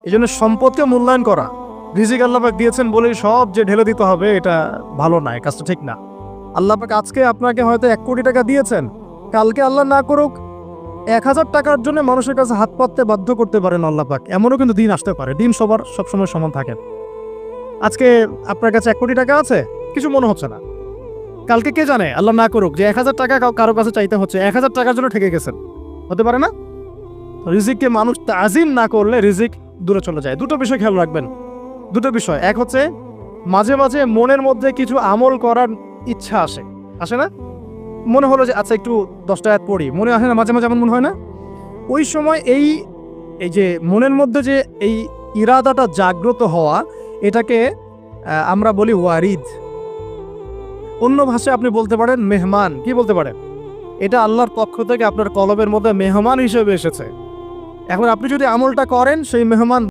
এই জন্য সম্পদকে মূল্যায়ন করা, রিজিক আল্লাহ পাক দিয়েছেন বলেই সব যে ঢেলে দিতে হবে, এটা ভালো না, এই কাজটা ঠিক না। আল্লাহ পাক আজকে আপনাকে হয়তো 1 কোটি টাকা দিয়েছেন, কালকে আল্লাহ না করুক 1000 টাকার জন্য মানুষের কাছে হাত পাততে বাধ্য করতে পারেন আল্লাহ পাক। এমনও কিন্তু দিন আসতে পারে, দিন সবার সবসময় সমান থাকে না। আজকে আপনার কাছে 1 কোটি টাকা আছে, কিছু মনে হচ্ছে না, কালকে কে জানে আল্লাহ না করুক যে 1000 টাকা কারো কাছে চাইতে হচ্ছে, 1000 টাকার জন্য ঠেকে গেছেন, হতে পারে না? রিজিককে মানুষ তাজিম না করলে রিজিক দূরে চলে যায়। দুটো বিষয় খেয়াল রাখবেন, দুটো বিষয়। এক হচ্ছে মাঝে মাঝে মনের মধ্যে কিছু আমল করার ইচ্ছা আসে না? মনে হলো যে আচ্ছা একটু 10টা আয়াত পড়ি, মনে আসে না মাঝে মাঝে? এমন মনে হয় না? ওই সময় এই যে মনের মধ্যে যে এই ইরাদাটা জাগ্রত হওয়া, এটাকে আমরা বলি ওয়ারিদ। অন্য ভাষায় আপনি বলতে পারেন মেহমান। কি বলতে পারেন? এটা আল্লাহর পক্ষ থেকে আপনার কলবের মধ্যে মেহমান হিসেবে এসেছে। এখন আপনি যদি আমলটা করেন, সেই মেহমান